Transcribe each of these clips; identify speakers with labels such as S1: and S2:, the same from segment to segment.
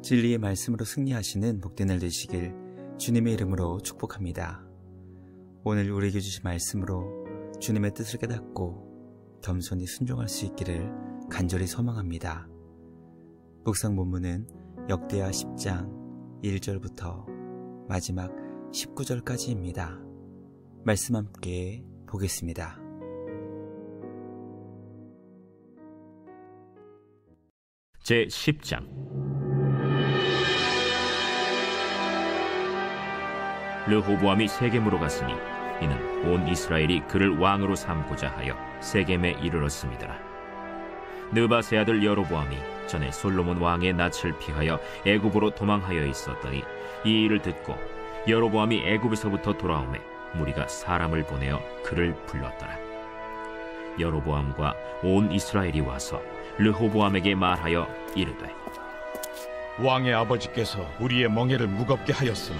S1: 진리의 말씀으로 승리하시는 복된 날 되시길 주님의 이름으로 축복합니다. 오늘 우리에게 주신 말씀으로 주님의 뜻을 깨닫고 겸손히 순종할 수 있기를 간절히 소망합니다. 묵상 본문은 역대하 10장 1절부터 마지막 19절까지입니다. 말씀 함께 보겠습니다.
S2: 제10장. 르호보암이 세겜으로 갔으니 이는 온 이스라엘이 그를 왕으로 삼고자 하여 세겜에 이르렀음이더라. 느바세 아들 여로보암이 전에 솔로몬 왕의 낯을 피하여 애굽으로 도망하여 있었더니 이 일을 듣고 여로보암이 애굽에서부터 돌아오매 무리가 사람을 보내어 그를 불렀더라. 여로보암과 온 이스라엘이 와서 르호보암에게 말하여 이르되,
S3: 왕의 아버지께서 우리의 멍에를 무겁게 하였으나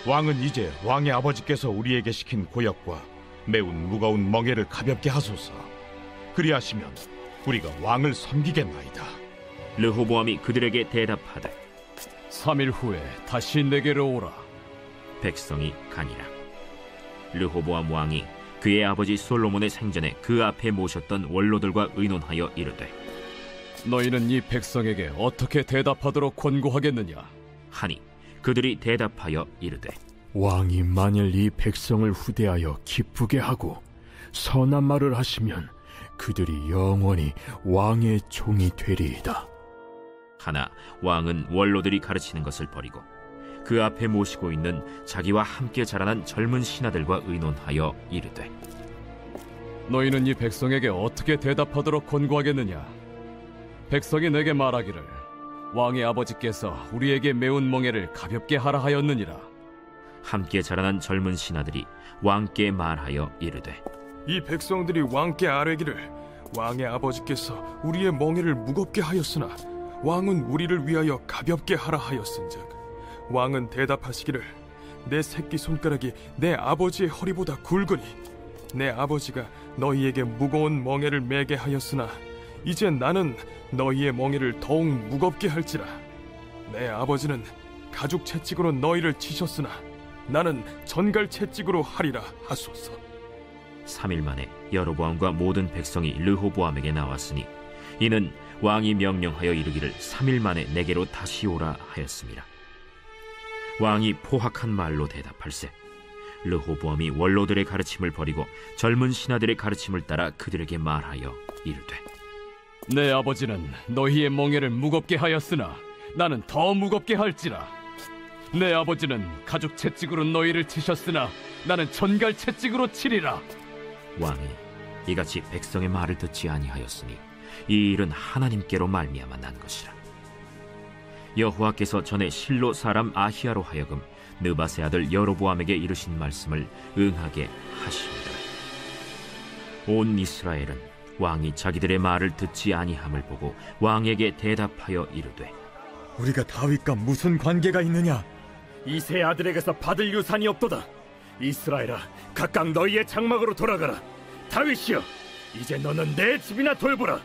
S3: 왕은 이제 왕의 아버지께서 우리에게 시킨 고역과 매운 무거운 멍에를 가볍게 하소서. 그리하시면 우리가 왕을 섬기겠나이다.
S2: 르호보암이 그들에게 대답하되,
S4: 3일 후에 다시 내게로 오라.
S2: 백성이 가니라. 르호보암 왕이 그의 아버지 솔로몬의 생전에 그 앞에 모셨던 원로들과 의논하여 이르되,
S4: 너희는 이 백성에게 어떻게 대답하도록 권고하겠느냐
S2: 하니 그들이 대답하여 이르되,
S5: 왕이 만일 이 백성을 후대하여 기쁘게 하고 선한 말을 하시면 그들이 영원히 왕의 종이 되리이다.
S2: 하나 왕은 원로들이 가르치는 것을 버리고 그 앞에 모시고 있는 자기와 함께 자라난 젊은 신하들과 의논하여 이르되,
S4: 너희는 이 백성에게 어떻게 대답하도록 권고하겠느냐. 백성이 내게 말하기를 왕의 아버지께서 우리에게 매운 멍에를 가볍게 하라 하였느니라.
S2: 함께 자라난 젊은 신하들이 왕께 말하여 이르되,
S6: 이 백성들이 왕께 아뢰기를 왕의 아버지께서 우리의 멍에를 무겁게 하였으나 왕은 우리를 위하여 가볍게 하라 하였은즉 왕은 대답하시기를 내 새끼 손가락이 내 아버지의 허리보다 굵으니 내 아버지가 너희에게 무거운 멍에를 매게 하였으나 이제 나는 너희의 멍에를 더욱 무겁게 할지라. 내 아버지는 가죽 채찍으로 너희를 치셨으나 나는 전갈 채찍으로 하리라 하소서.
S2: 3일 만에 여로보암과 모든 백성이 르호보암에게 나왔으니 이는 왕이 명령하여 이르기를 3일 만에 내게로 다시 오라 하였습니다. 왕이 포악한 말로 대답할세 르호보암이 원로들의 가르침을 버리고 젊은 신하들의 가르침을 따라 그들에게 말하여 이르되,
S4: 내 아버지는 너희의 멍에를 무겁게 하였으나 나는 더 무겁게 할지라. 내 아버지는 가죽 채찍으로 너희를 치셨으나 나는 전갈 채찍으로 치리라.
S2: 왕이 이같이 백성의 말을 듣지 아니하였으니 이 일은 하나님께로 말미암아 난 것이라. 여호와께서 전에 실로 사람 아히야로 하여금 느바세 아들 여로보암에게 이르신 말씀을 응하게 하시니라. 온 이스라엘은 왕이 자기들의 말을 듣지 아니함을 보고 왕에게 대답하여 이르되,
S7: 우리가 다윗과 무슨 관계가 있느냐?
S8: 이세 아들에게서 받을 유산이 없도다. 이스라엘아, 각각 너희의 장막으로 돌아가라. 다윗이여, 이제 너는 내 집이나 돌보라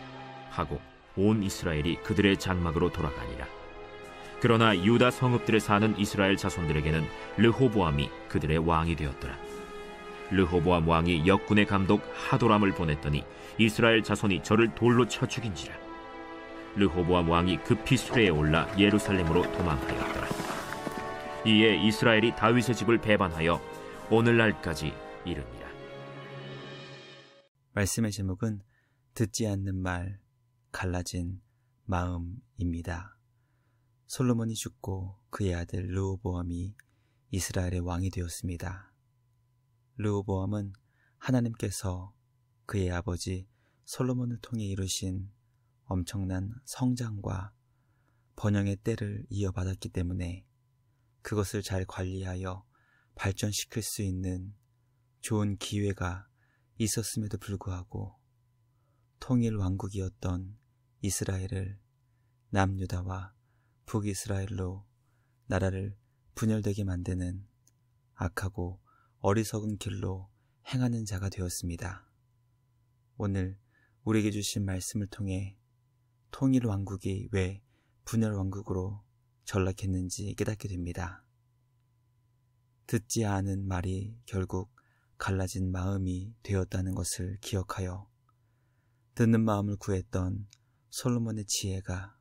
S2: 하고 온 이스라엘이 그들의 장막으로 돌아가니라. 그러나 유다 성읍들에 사는 이스라엘 자손들에게는 르호보암이 그들의 왕이 되었더라. 르호보암 왕이 역군의 감독 하도람을 보냈더니 이스라엘 자손이 저를 돌로 쳐 죽인지라. 르호보암 왕이 급히 수레에 올라 예루살렘으로 도망하였더라. 이에 이스라엘이 다윗의 집을 배반하여 오늘날까지 이르니라.
S1: 말씀의 제목은 듣지 않는 말, 갈라진 마음입니다. 솔로몬이 죽고 그의 아들 르호보암이 이스라엘의 왕이 되었습니다. 르호보암은 하나님께서 그의 아버지 솔로몬을 통해 이루신 엄청난 성장과 번영의 때를 이어받았기 때문에 그것을 잘 관리하여 발전시킬 수 있는 좋은 기회가 있었음에도 불구하고 통일 왕국이었던 이스라엘을 남유다와 북이스라엘로 나라를 분열되게 만드는 악하고 어리석은 길로 행하는 자가 되었습니다. 오늘 우리에게 주신 말씀을 통해 통일 왕국이 왜 분열 왕국으로 전락했는지 깨닫게 됩니다. 듣지 않은 말이 결국 갈라진 마음이 되었다는 것을 기억하여 듣는 마음을 구했던 솔로몬의 지혜가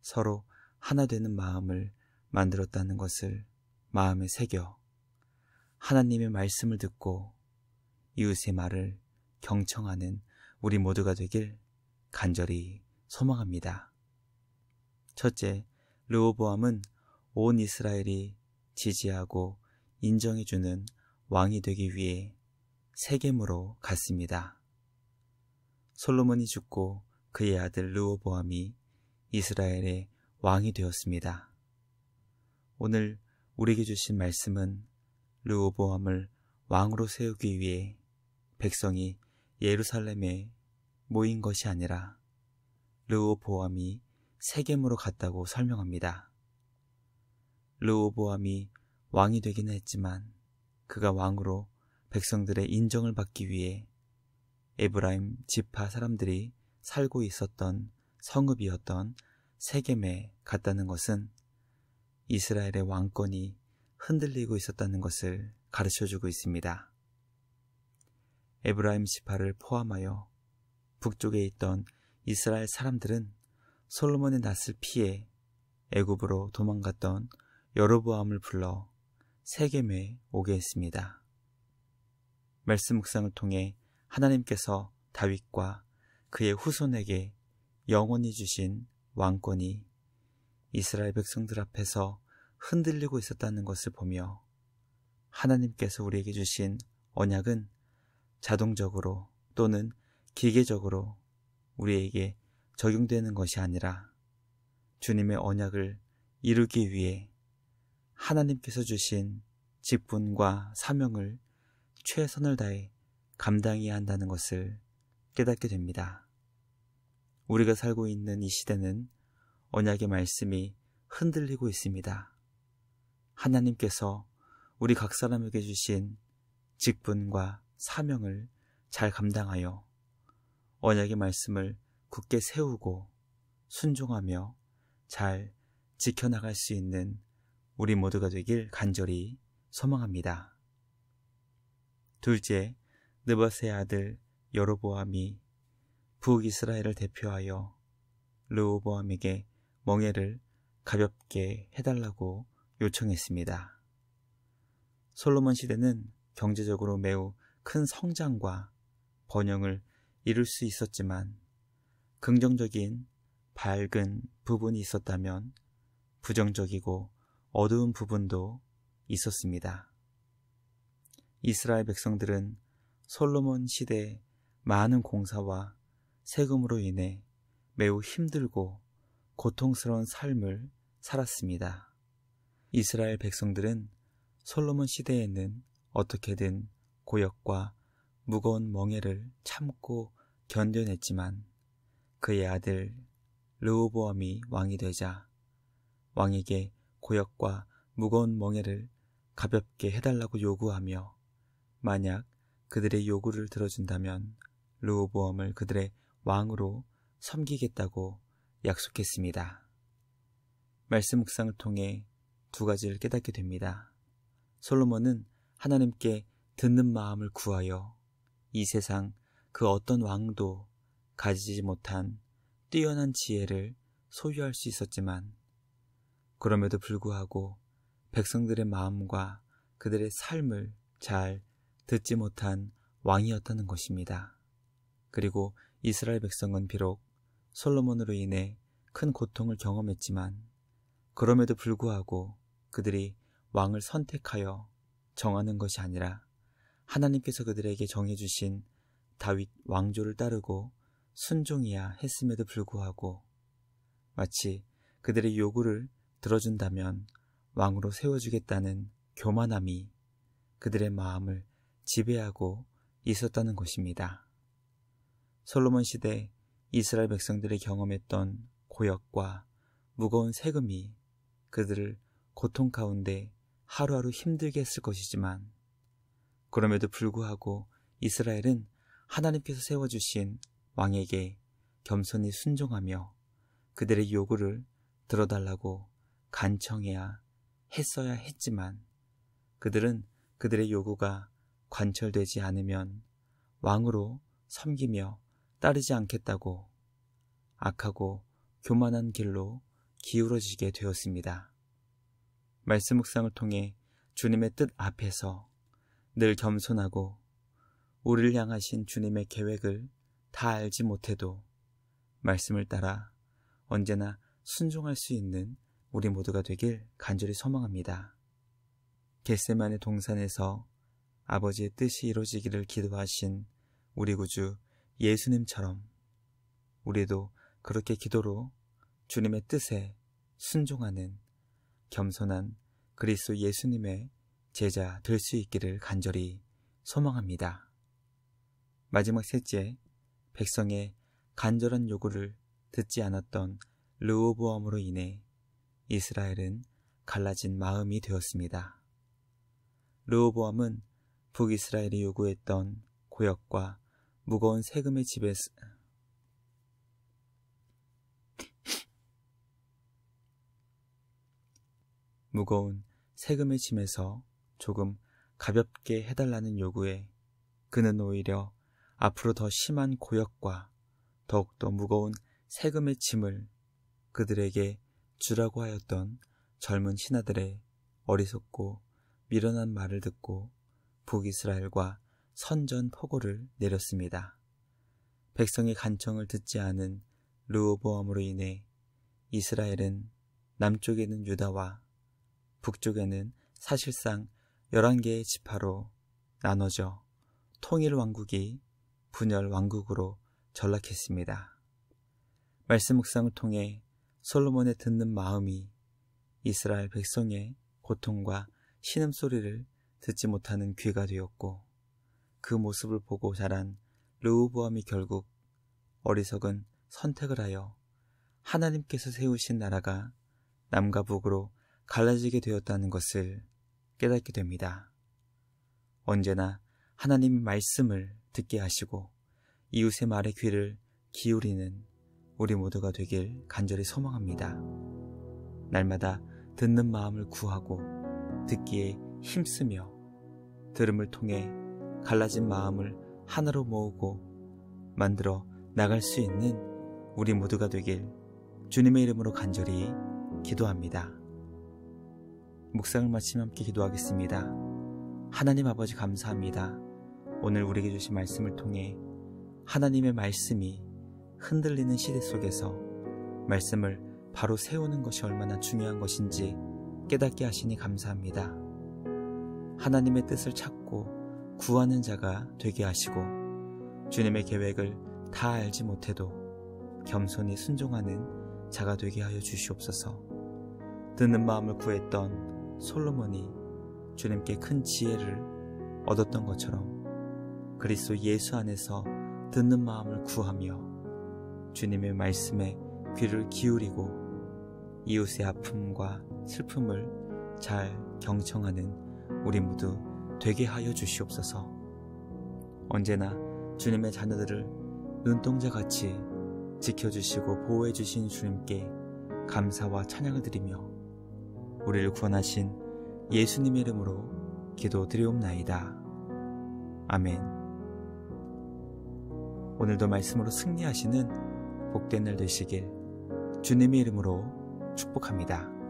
S1: 서로 하나 되는 마음을 만들었다는 것을 마음에 새겨 하나님의 말씀을 듣고 이웃의 말을 경청하는 우리 모두가 되길 간절히 소망합니다. 첫째, 르호보암은 온 이스라엘이 지지하고 인정해주는 왕이 되기 위해 세겜으로 갔습니다. 솔로몬이 죽고 그의 아들 르호보암이 이스라엘의 왕이 되었습니다. 오늘 우리에게 주신 말씀은 르호보암을 왕으로 세우기 위해 백성이 예루살렘에 모인 것이 아니라 르호보암이 세겜으로 갔다고 설명합니다. 르호보암이 왕이 되기는 했지만 그가 왕으로 백성들의 인정을 받기 위해 에브라임 지파 사람들이 살고 있었던 성읍이었던 세겜에 갔다는 것은 이스라엘의 왕권이 흔들리고 있었다는 것을 가르쳐주고 있습니다. 에브라임 지파를 포함하여 북쪽에 있던 이스라엘 사람들은 솔로몬의 낯을 피해 애굽으로 도망갔던 여로보암을 불러 세겜에 오게 했습니다. 말씀 묵상을 통해 하나님께서 다윗과 그의 후손에게 영원히 주신 왕권이 이스라엘 백성들 앞에서 흔들리고 있었다는 것을 보며 하나님께서 우리에게 주신 언약은 자동적으로 또는 기계적으로 우리에게 적용되는 것이 아니라 주님의 언약을 이루기 위해 하나님께서 주신 직분과 사명을 최선을 다해 감당해야 한다는 것을 깨닫게 됩니다. 우리가 살고 있는 이 시대는 언약의 말씀이 흔들리고 있습니다. 하나님께서 우리 각 사람에게 주신 직분과 사명을 잘 감당하여 언약의 말씀을 굳게 세우고 순종하며 잘 지켜나갈 수 있는 우리 모두가 되길 간절히 소망합니다. 둘째, 느밧의 아들 여로보암이 북이스라엘을 대표하여 르호보암에게 멍에를 가볍게 해달라고 요청했습니다. 솔로몬 시대는 경제적으로 매우 큰 성장과 번영을 이룰 수 있었지만 긍정적인 밝은 부분이 있었다면 부정적이고 어두운 부분도 있었습니다. 이스라엘 백성들은 솔로몬 시대의 많은 공사와 세금으로 인해 매우 힘들고 고통스러운 삶을 살았습니다. 이스라엘 백성들은 솔로몬 시대에는 어떻게든 고역과 무거운 멍에를 참고 견뎌냈지만 그의 아들 르호보암이 왕이 되자 왕에게 고역과 무거운 멍에를 가볍게 해달라고 요구하며 만약 그들의 요구를 들어준다면 르호보암을 그들의 왕으로 섬기겠다고 약속했습니다. 말씀 묵상을 통해 두 가지를 깨닫게 됩니다. 솔로몬은 하나님께 듣는 마음을 구하여 이 세상 그 어떤 왕도 가지지 못한 뛰어난 지혜를 소유할 수 있었지만 그럼에도 불구하고 백성들의 마음과 그들의 삶을 잘 듣지 못한 왕이었다는 것입니다. 그리고 이스라엘 백성은 비록 솔로몬으로 인해 큰 고통을 경험했지만 그럼에도 불구하고 그들이 왕을 선택하여 정하는 것이 아니라 하나님께서 그들에게 정해주신 다윗 왕조를 따르고 순종해야 했음에도 불구하고 마치 그들의 요구를 들어준다면 왕으로 세워주겠다는 교만함이 그들의 마음을 지배하고 있었다는 것입니다. 솔로몬 시대 이스라엘 백성들이 경험했던 고역과 무거운 세금이 그들을 고통 가운데 하루하루 힘들게 했을 것이지만 그럼에도 불구하고 이스라엘은 하나님께서 세워주신 왕에게 겸손히 순종하며 그들의 요구를 들어달라고 간청해야 했어야 했지만 그들은 그들의 요구가 관철되지 않으면 왕으로 섬기며 따르지 않겠다고 악하고 교만한 길로 기울어지게 되었습니다. 말씀 묵상을 통해 주님의 뜻 앞에서 늘 겸손하고 우리를 향하신 주님의 계획을 다 알지 못해도 말씀을 따라 언제나 순종할 수 있는 우리 모두가 되길 간절히 소망합니다. 겟세마네 동산에서 아버지의 뜻이 이루어지기를 기도하신 우리 구주 예수님처럼 우리도 그렇게 기도로 주님의 뜻에 순종하는 겸손한 그리스도 예수님의 제자 될 수 있기를 간절히 소망합니다. 마지막 셋째, 백성의 간절한 요구를 듣지 않았던 르호보암으로 인해 이스라엘은 갈라진 마음이 되었습니다. 르호보암은 북이스라엘이 요구했던 고역과 무거운 세금의 짐에서 조금 가볍게 해달라는 요구에 그는 오히려 앞으로 더 심한 고역과 더욱더 무거운 세금의 짐을 그들에게 주라고 하였던 젊은 신하들의 어리석고 미련한 말을 듣고 북이스라엘과 선전포고를 내렸습니다. 백성의 간청을 듣지 않은 르호보암으로 인해 이스라엘은 남쪽에는 유다와 북쪽에는 사실상 11개의 지파로 나눠져 통일 왕국이 분열 왕국으로 전락했습니다. 말씀 묵상을 통해 솔로몬의 듣는 마음이 이스라엘 백성의 고통과 신음소리를 듣지 못하는 귀가 되었고 그 모습을 보고 자란 르호보암이 결국 어리석은 선택을 하여 하나님께서 세우신 나라가 남과 북으로 갈라지게 되었다는 것을 깨닫게 됩니다. 언제나 하나님의 말씀을 듣게 하시고 이웃의 말에 귀를 기울이는 우리 모두가 되길 간절히 소망합니다. 날마다 듣는 마음을 구하고 듣기에 힘쓰며 들음을 통해 갈라진 마음을 하나로 모으고 만들어 나갈 수 있는 우리 모두가 되길 주님의 이름으로 간절히 기도합니다. 묵상을 마치며 함께 기도하겠습니다. 하나님 아버지 감사합니다. 오늘 우리에게 주신 말씀을 통해 하나님의 말씀이 흔들리는 시대 속에서 말씀을 바로 세우는 것이 얼마나 중요한 것인지 깨닫게 하시니 감사합니다. 하나님의 뜻을 찾고 구하는 자가 되게 하시고 주님의 계획을 다 알지 못해도 겸손히 순종하는 자가 되게 하여 주시옵소서. 듣는 마음을 구했던 솔로몬이 주님께 큰 지혜를 얻었던 것처럼 그리스도 예수 안에서 듣는 마음을 구하며 주님의 말씀에 귀를 기울이고 이웃의 아픔과 슬픔을 잘 경청하는 우리 모두 되게 하여 주시옵소서. 언제나 주님의 자녀들을 눈동자같이 지켜주시고 보호해 주신 주님께 감사와 찬양을 드리며 우리를 구원하신 예수님의 이름으로 기도드리옵나이다. 아멘. 오늘도 말씀으로 승리하시는 복된 날 되시길 주님의 이름으로 축복합니다.